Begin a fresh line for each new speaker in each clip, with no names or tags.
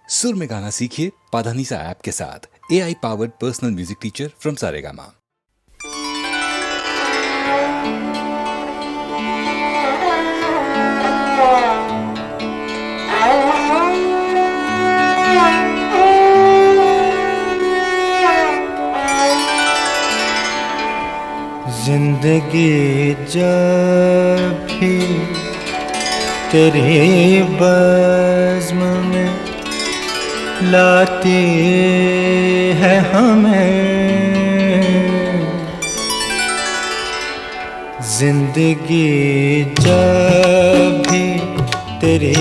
सुर में गाना सीखिए पाधानीसा ऐप के साथ। AI powered personal music teacher from Saregama.
जिंदगी जब भी तेरे बज़्म में लाती है हमें, जिंदगी जब भी तेरे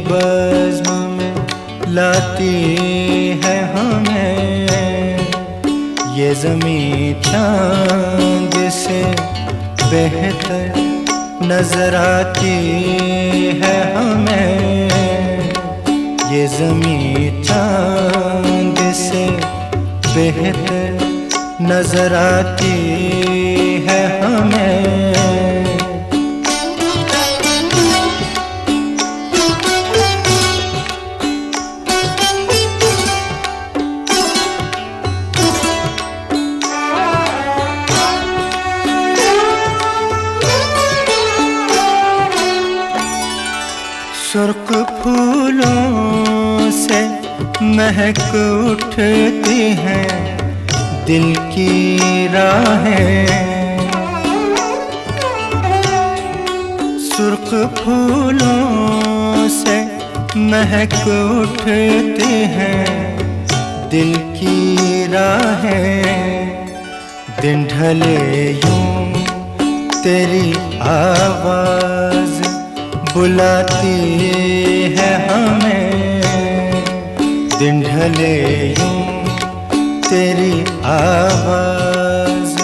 बज़्म में लाती है हमें, ये ज़मीं चाँद से बेहतर नजर आती है हमें, ये ज़मीं चाँद से बेहतर नजर आती है हमें। सुर्ख फूलों से महक उठती हैं दिल की राहें, सुर्ख फूलों से महक उठती हैं दिल की राहें, दिन ढले यूं तेरी आवाज़ बुलाती है हमें, दिन ढले यूं तेरी आवाज़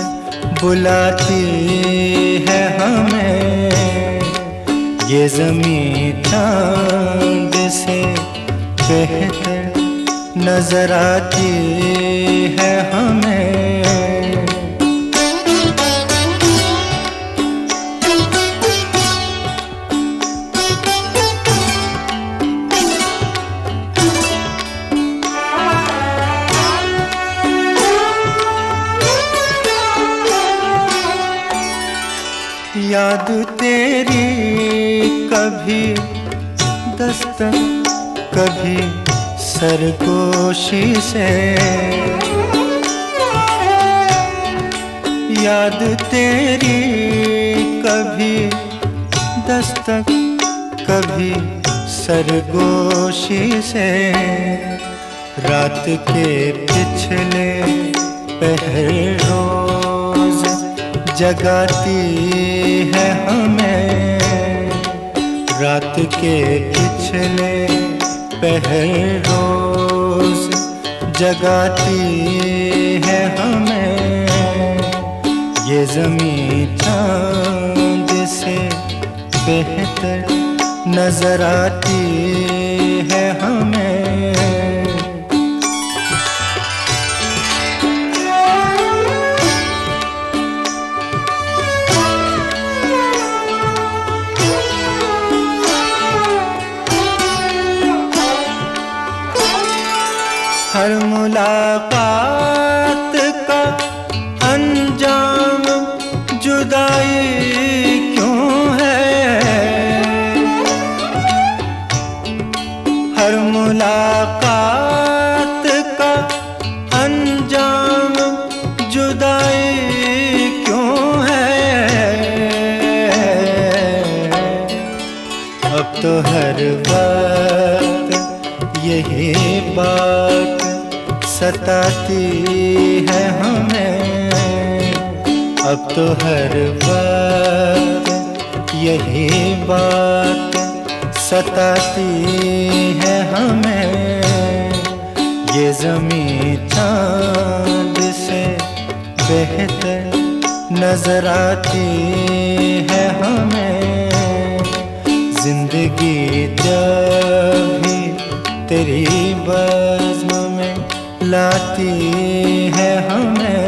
बुलाती है हमें, ये ज़मीं चाँद से बेहतर नजर आती है हमें। याद तेरी कभी दस्तक कभी सरगोशी से, याद तेरी कभी दस्तक कभी सरगोशी से, रात के पिछले पहर रोज जगाती है हमें, रात के पिछले पहर रोज जगाती है हमें, ये ज़मीं चाँद से बेहतर नजर आती है हमें। हर मुलाकात का अंजाम जुदाई क्यों है, हर मुलाकात का अंजाम जुदाई क्यों है, अब तो हर वक्त यही बात सताती है हमें, अब तो हर वक्त यही बात सताती है हमें, ये ज़मीं चाँद से बेहतर नजर आती है हमें, जिंदगी जब भी तेरी बज़्म में लाती है हमें।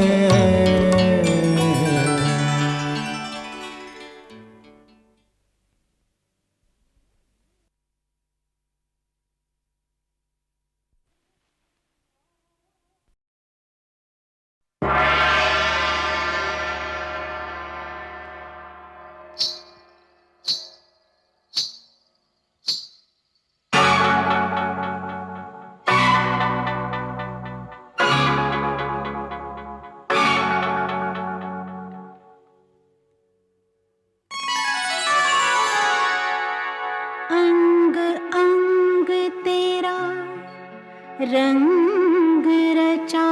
रंग रचा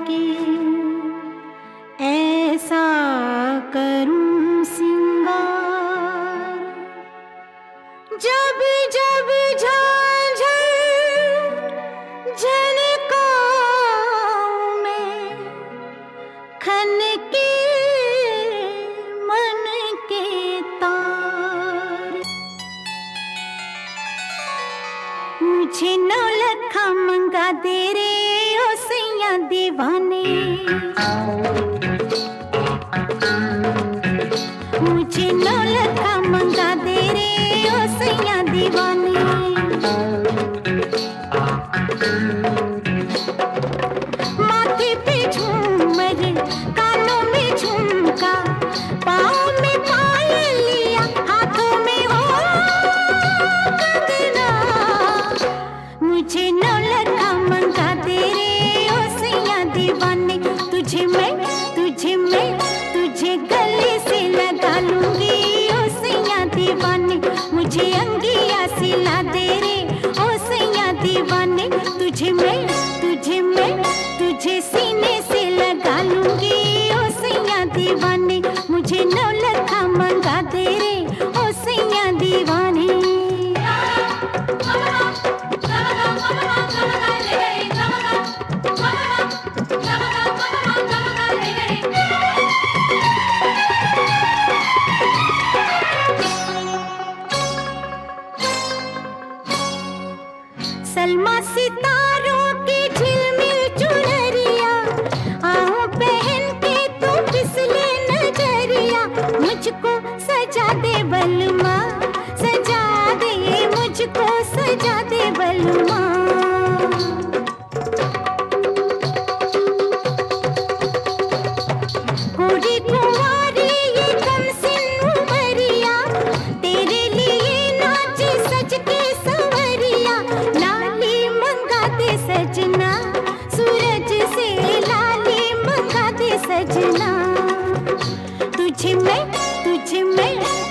के ऐसा करूं सिंगार, जब जब झांझर झनकाऊं मैं, खनके मन के तार। मुझे नौलखा मंगा दे रे ओ सैया दीवाने, मुझे नौलखा मंगा दे रे ओ सैया दीवाने। माथे पे झूमर, कानों में झुमका, पाँव में पायलिया, हाथों में हो कंगना। मुझे नौलखा मंगा दे रे ओ सैया दीवाने। तुझे मैं तुझे गले से लगा लूंगी ओ सैया दीवाने। मुझे अंगिया सिला दे रे ओ सैया दीवाने। तुझे मैं तुझे सीने से लगा लूंगी ओ सैया दीवाने। मुझे नौलखा मंगा दे रे ओ सैया दीवाने। सलमा सितारों की झिलमिल चुनरिया, आऊं पहन के तू फिसले नजरिया। मुझको सजा दे बलमा, सजा दे मुझको, सजा दे बलमा। गोरी कुंवारी ये कमसिन उमरिया, तेरे लिए नाचे सज के संवरिया। लाली मंगा दे सजना, सूरज से लाली मंगा दे सजना।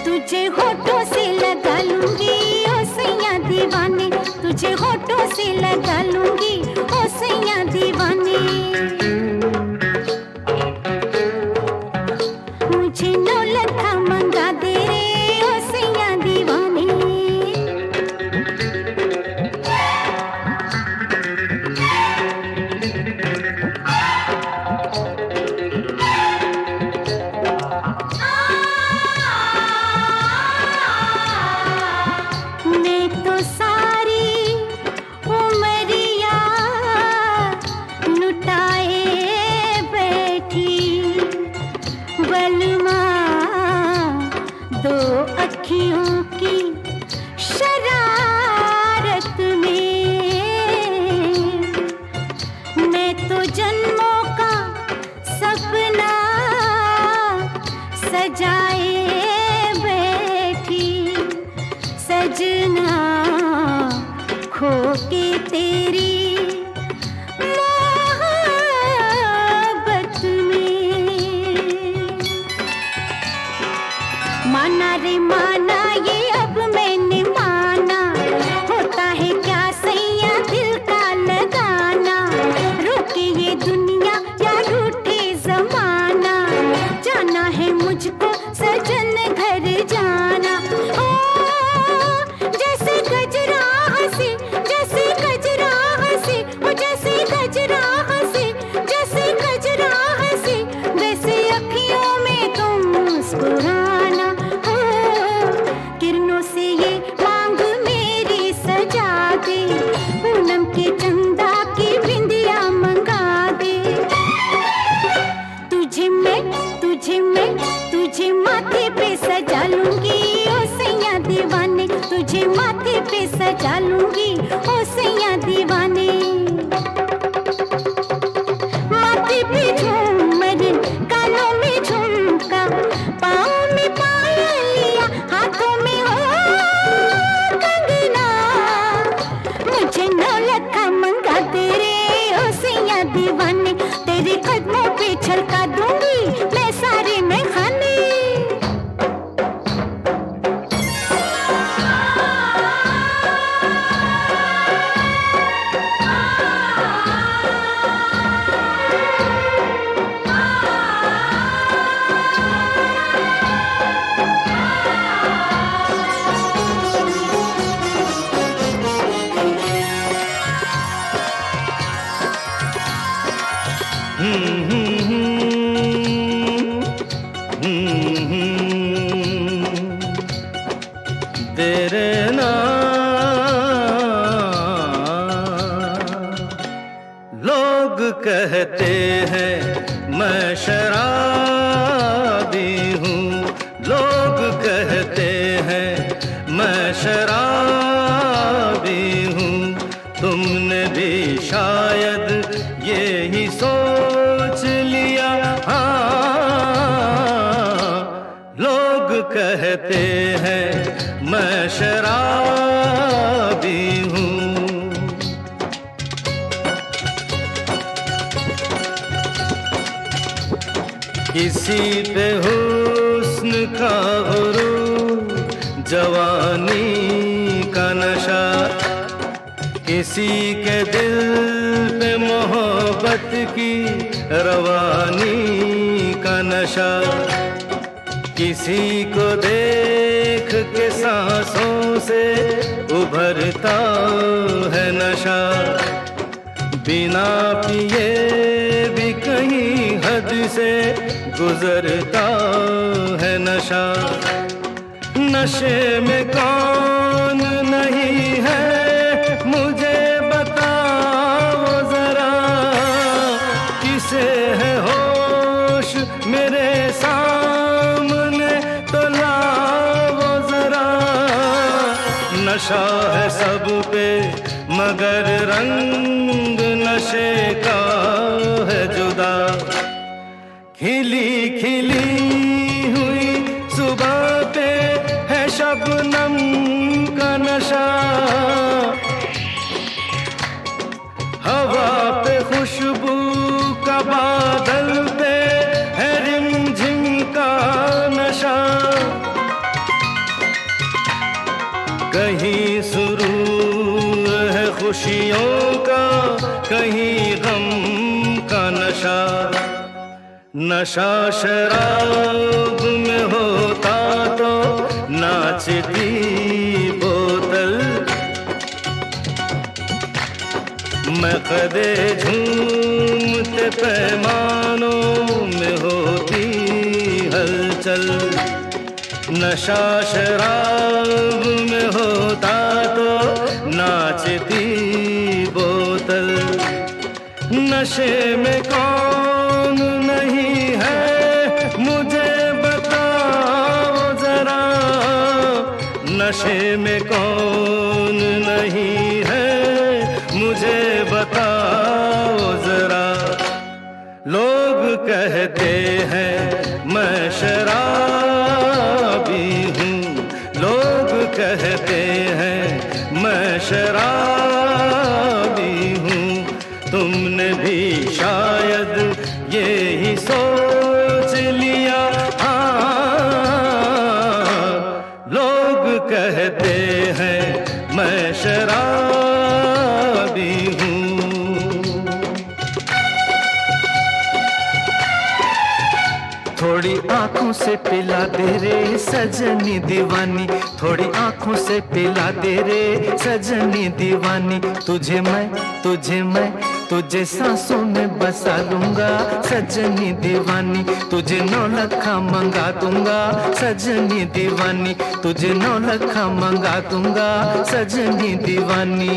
तुझे होठों से लगा लूंगी ओ सैया दीवाने। तुझे होठों से लगा लूंगी ओ सैया दीवाने। मुझे नौलखा मंगा दे रे ओ सैया दीवाने। मैं तो सारी उमरिया लुटाए बैठी, बलमा दो अखियों की शरारत में। मैं तो जन्मों का सपना सजाए बैठी, सजना खो के तेरी मोहब्बत में। माना रे माना ये अब मैंने माना, होता है क्या सैया दिल का लगाना। रोके ये दुनिया या रूठे जमाना, जाना है मुझको सजन घर जाना। ओ जैसे गजरा हंसे, जैसे गजरा हंसे, ओ जैसे गजरा हंसे, जैसे गजरा हंसे, वैसे अखियों में तुम मुस्कुराना। ओ किरणों से ये मांग मेरी सजा दे, पूनम के चंदा की बिंदिया मंगा दे। तुझे माथे पे सजा लूंगी ओ सैया दीवाने। तुझे माथे पे सजा लूंगी ओ सैया दीवाने। माथे पे झूमर, कानों में झुमका, पाँव में पायलिया, हाथों में हो कंगना। मुझे नौलखा मंगा दे रे ओ सैया दीवाने। तेरे कदमों पे छलका दूंगी मैं सारे में खाने।
तेरे लोग कहते हैं मैं शराबी हूँ, लोग कहते हैं मैं शराबी हूँ। तुमने भी शायद ये ही सोच लिया, हाँ। लोग कहते हैं मैं शराबी हूँ। किसी पे हुस्न का गुरूर, जवानी का नशा, किसी के दिल पे मोहब्बत की रवानी का नशा, किसी को देख के सांसों से उभरता है नशा, बिना पिए भी कहीं हद से गुजरता है नशा। नशे में कौन नहीं है मुझे बताओ जरा, किसे है होश मेरे सामने तो लाओ जरा। नशा है सब पे मगर रंग नशे का है जुदा। खिली खिली हुई सुबह पे है शबनम का नशा, हवा पे खुशबू का बादल पे है रिमझिम का नशा। कहीं सुरूर है खुशियों का, कहीं गम का नशा। नशा शराब में होता तो नाचती बोतल, मकदे झूमते पैमानों में होती हलचल। नशा शराब में होता तो नाचती बोतल। नशे में कौन नहीं है मुझे बताओ जरा, नशे में कौन नहीं है मुझे बताओ जरा। लोग कहते हैं मैं शराबी हूँ, लोग कहते हैं मैं शराबी हूँ। तुमने भी शायद ये ही सोच लिया, हाँ। लोग कहते हैं मैं शराबी हूँ।
थोड़ी आंखों से पिला दे रे सजनी दीवानी, थोड़ी आंखों से पिला दे रे सजनी दीवानी। तुझे मैं तुझे सांसों में बसा लूंगा सजनी दीवानी। तुझे 9 लखा मंगा दूंगा सजनी दीवानी, तुझे 9 लखा मंगा दूंगा सजनी दीवानी।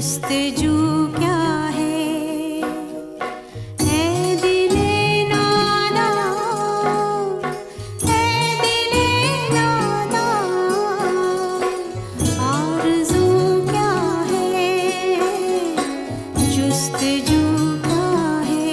जुस्तजू क्या है ऐ दिले नादा ऐ दिले नादा आरज़ू क्या है जुस्तजू क्या है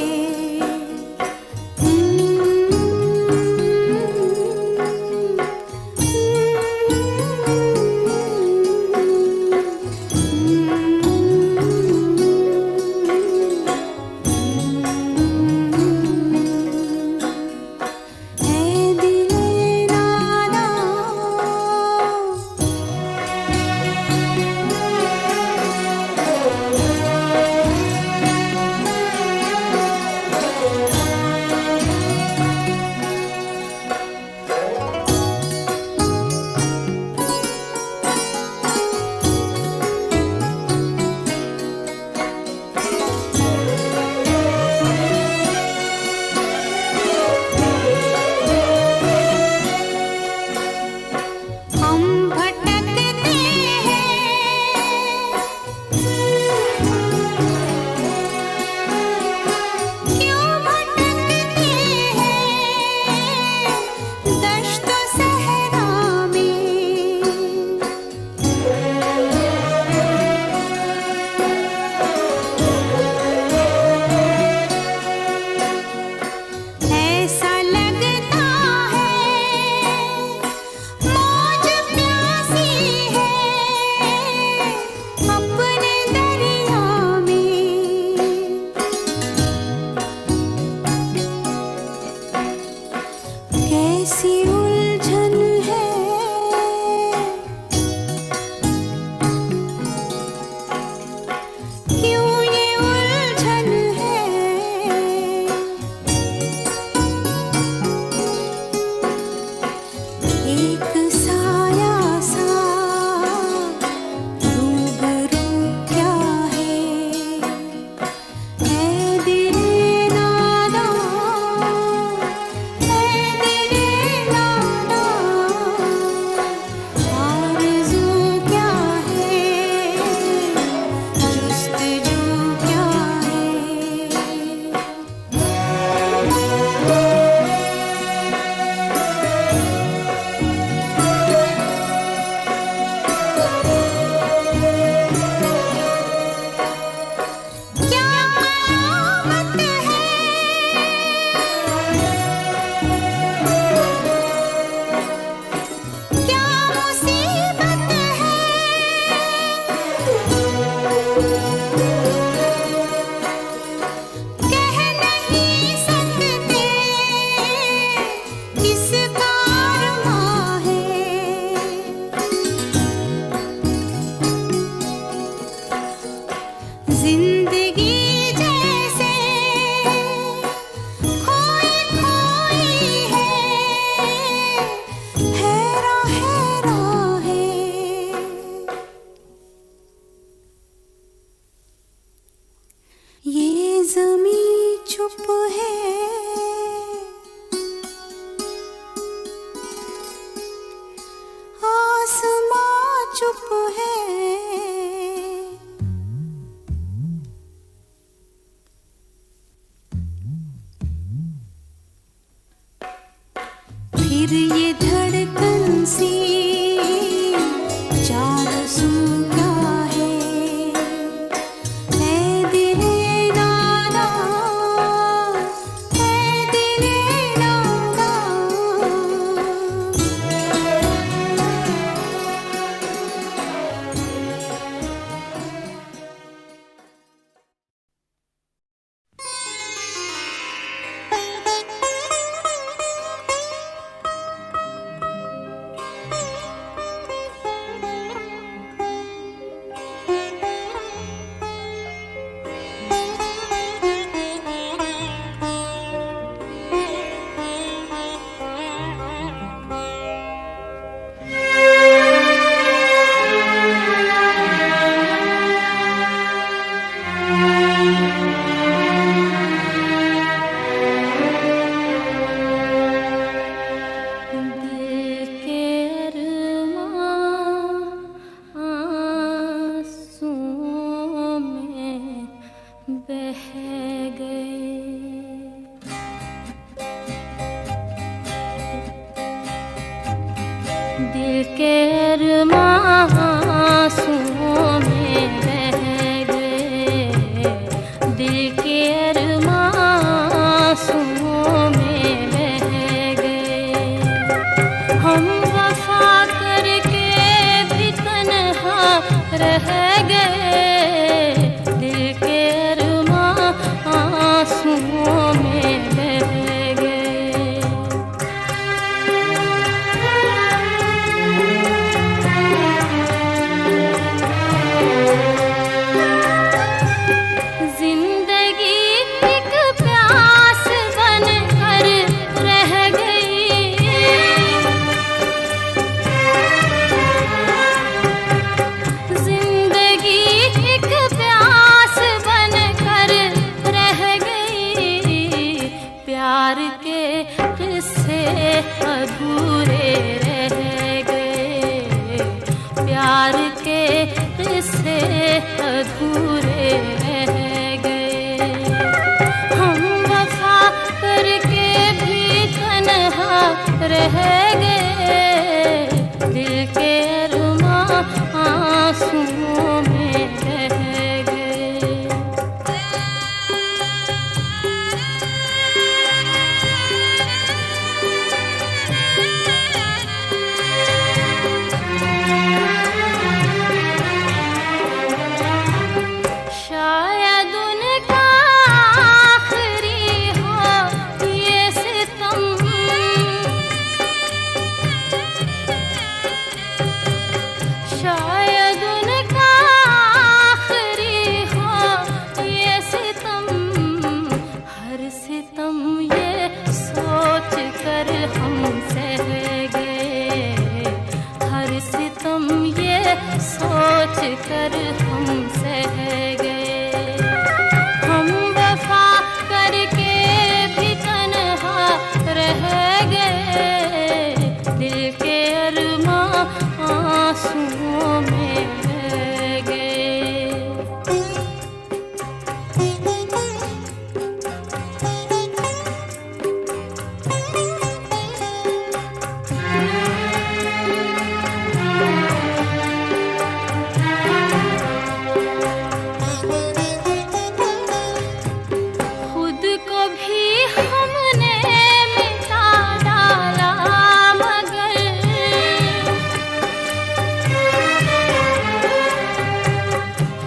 रह गए, दिल के अरमां आंसुओं में बह गए। जिंदगी एक प्यास बनकर रह गई, जिंदगी एक प्यास बनकर रह गई। प्यार के किस्से अधूरे रह गए, प्यार के किस्से अधूरे रह गए। हम वफा करके भी तन्हा रह गए, दिल के अरमां आंसुओं में रह गए। शायद उनका आखिरी हो ये सितम, शायद उनका आखिरी हो ये सितम। हर सितम ये सोच कर हम सह गए, हर सितम ये सोच कर हम सह गए। हम वफा करके भी तन्हा रह गए, दिल के अरमां आंसुओं में बह गए। खुद को भी हमने मिटा डाला, मगर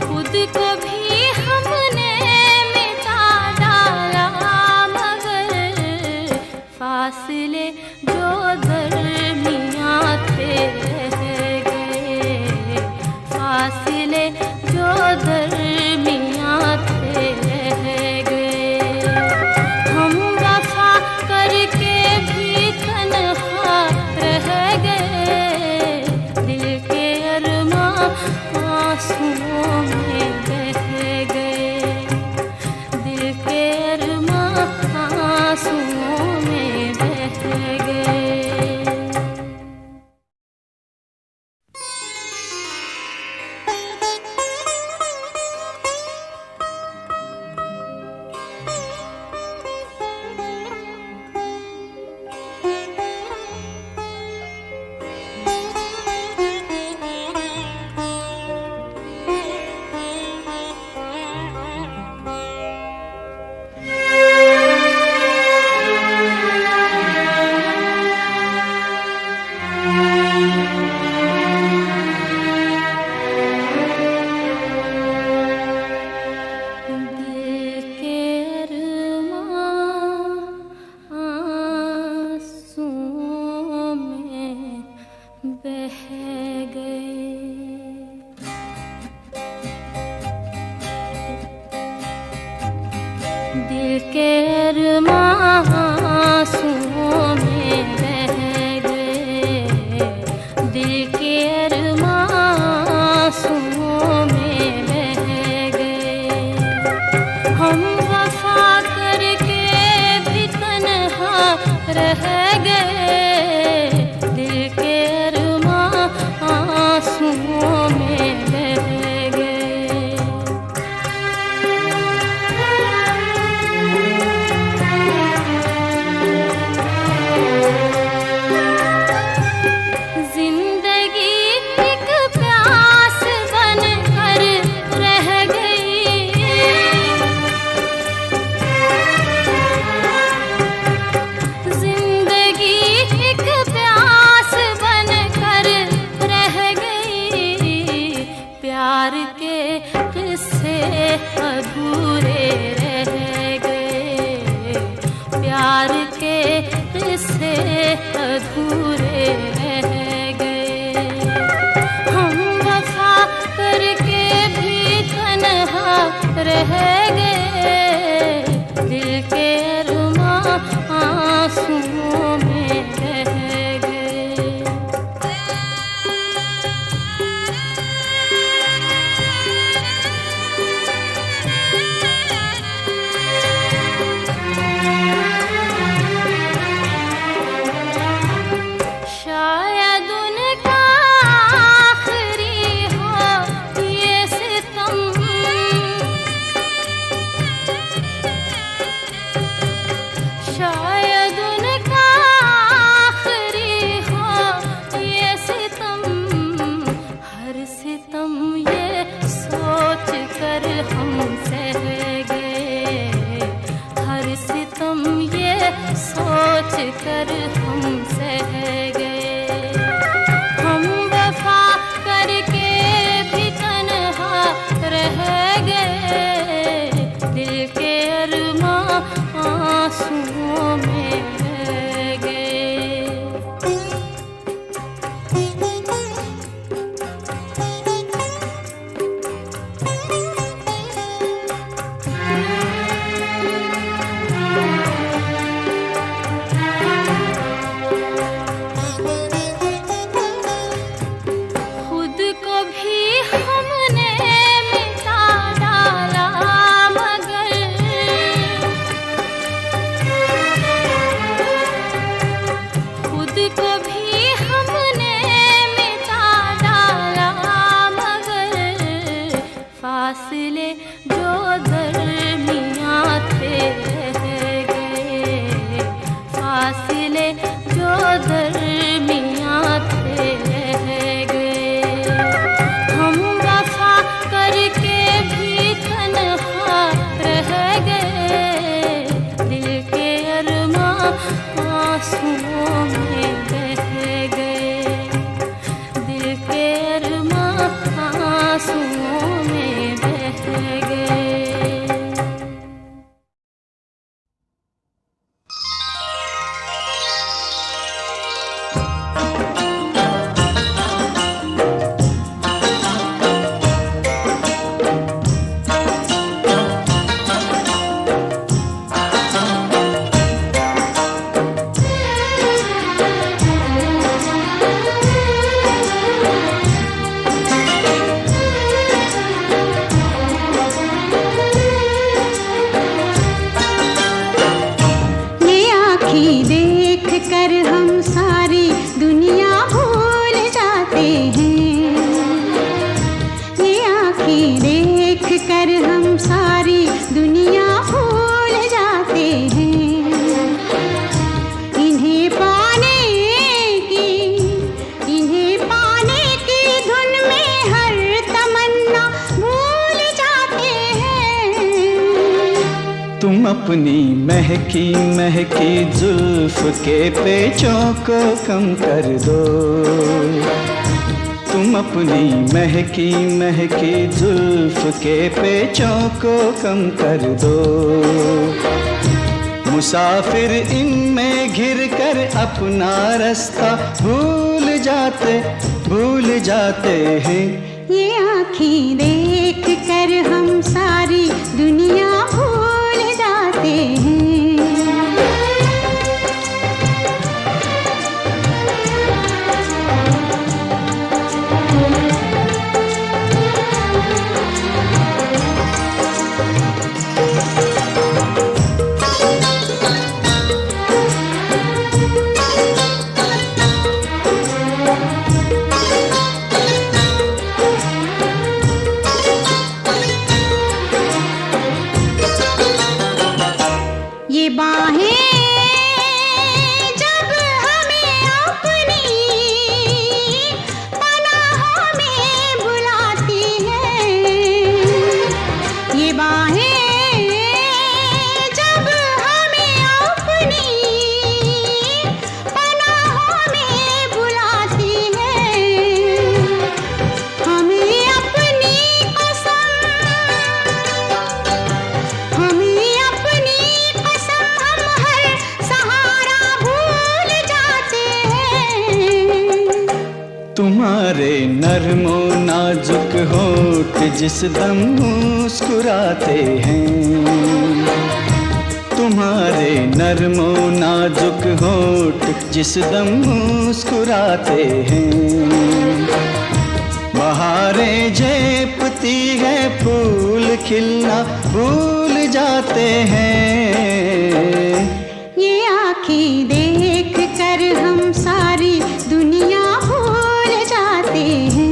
खुद को भी हमने मिटा डाला, मगर फासले जो दरमियां थे रह गए, फासले जो दरमियां थे रह गए। हम वफा करके भी तन्हा रह गए, दिल के अरमां आंसुओं में बह गए, दिल के अरमां आंसुओं में बह गए। दिल के अरमां आंसुओं में बह गए, दिल के अरमां आंसुओं में बह गए। हम वफा करके भी तन्हा रह गए, दिल के अरमां आंसुओं में बह गए।
अधूरे रह गए, प्यार के किस्से अधूरे रह गए। हम वफा करके भी तन्हा रह गए, दिल के अरमां आंसुओं में रह गए। शायद उनका आखिरी हो ये सितम, शायद उनका आखिरी हो ये सितम। हर सितम ये सोच कर हम सह गए, हर सितम ये सोच कर हम सह गए। हम वफा करके भी तन्हा रह गए, दिल के अरमां आंसुओं में रह गए। खुद को भी हमने मिटा डाला, मगर खुद को भी हमने मिटा डाला, मगर फासले जो दरमियां थे रह गए, फासले जो दरमियां थे रह गए। हम वफा करके भी तन्हा रह गए, दिल के अरमां आंसुओं में बह गए, दिल के अरमां आंसुओं में बह गए।
ये आँखें देख कर हम सारी दुनिया भूल जाते हैं, ये आँखें देख कर हम सारी दुनिया भूल जाते हैं। इन्हें पाने की धुन में हर तमन्ना भूल जाते हैं।
तुम अपनी महकी महकी जुल्फ के पेचों को कम कर दो, तुम अपनी महकी महकी जुल्फ के पेचों को कम कर दो। मुसाफिर इनमें घिर कर अपना रास्ता भूल जाते हैं।
ये आँखें देख कर हम सारी दुनिया भूल जाते हैं।
होठ जिस दम मुस्कुराते हैं, तुम्हारे नरमो नाजुक होठ जिस दम मुस्कुराते हैं। बहारें झेपती है फूल खिलना भूल जाते हैं।
ये आँखें देख कर हम सारी दुनिया भूल जाते हैं।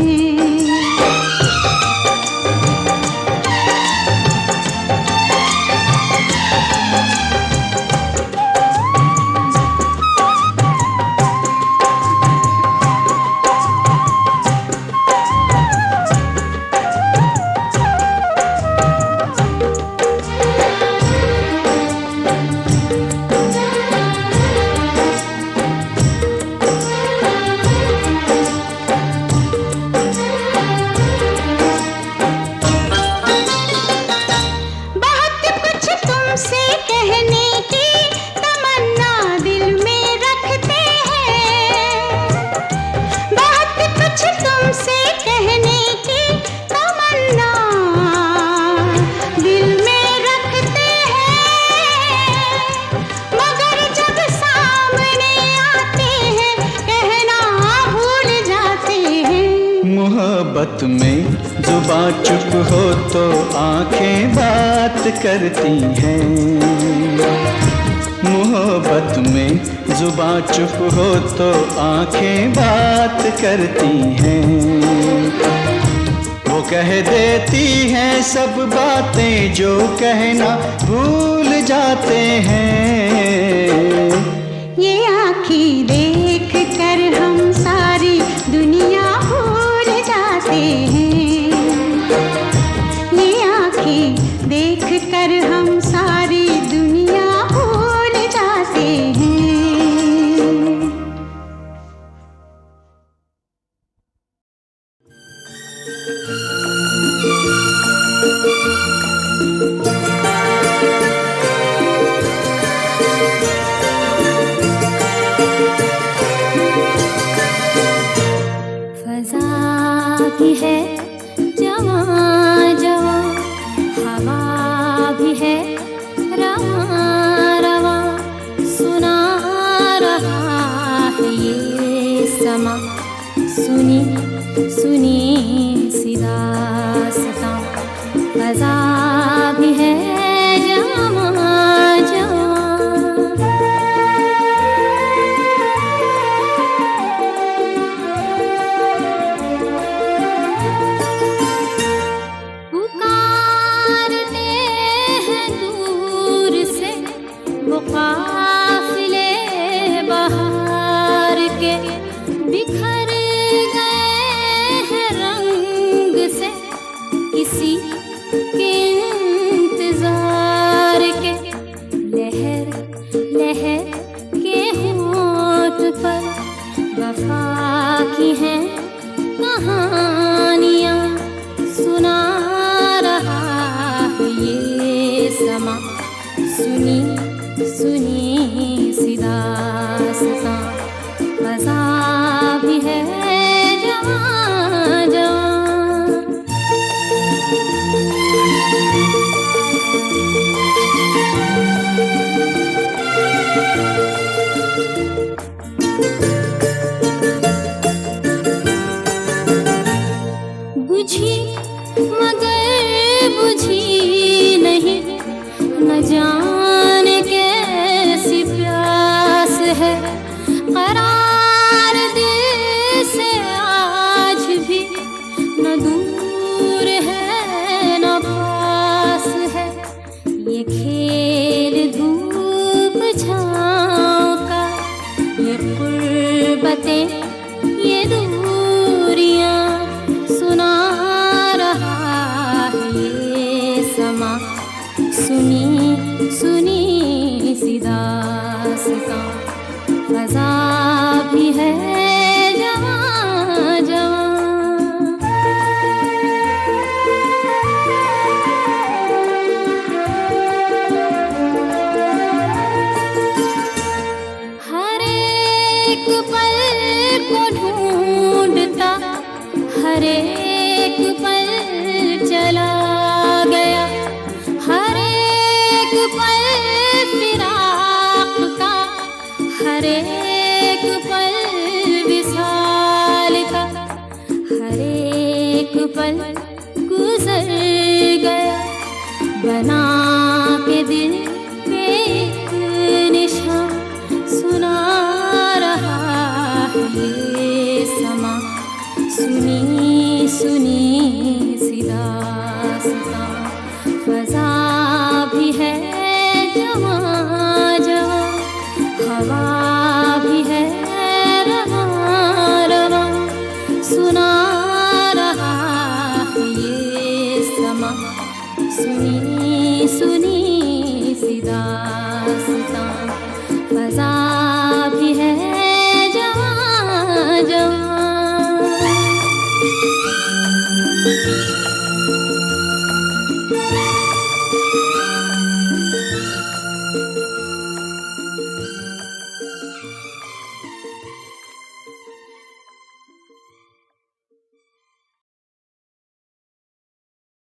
मोहब्बत में जुबां चुप हो तो आंखें बात करती हैं। मोहब्बत में जुबां चुप हो तो आंखें बात करती हैं। वो कह देती हैं सब बातें जो कहना भूल जाते हैं।
ये आँखें देख कर हम सारी दुनिया भूल जाते हैं। ये आँखें देख कर हम सारी दुनिया भूल जाते हैं।
भी है जवां जवां, हवा भी है रवां रवां, सुना रहा है ये समा, सुनी सुनी सी दास्तां। फज़ा भी है जवां जवां। काफिले बहार के बिखर गए हैं रंग से, किसी के इंतजार के। लहर लहर के होंठ पर वफा की हैं कहानियाँ, सुना रहा है ये समा, सुनी सुनी सी दास्तां। फज़ा भी है जवां जवां। बुझी मगर बुझी नहीं, न जाने कैसी प्यास है। करार दिल से आज भी न दूर है न पास है। ये खेल धूप छाँव का, ये क़ुर्बतें ये दूरियां, सुना रहा है ये समा, सुनी सुनी सी दास्तां। फज़ा भी है जवां जवां। हर एक पल को ढूंढता, हर एक पल बना के दिल पे एक निशान सुना रहा है ये समा। सुनी सुनी सी दास्तां फजा भी है जवां जवां, हवा भी है रवां रवां, सुना रहा है ये समा। सुनी सुनी सी दास्तां।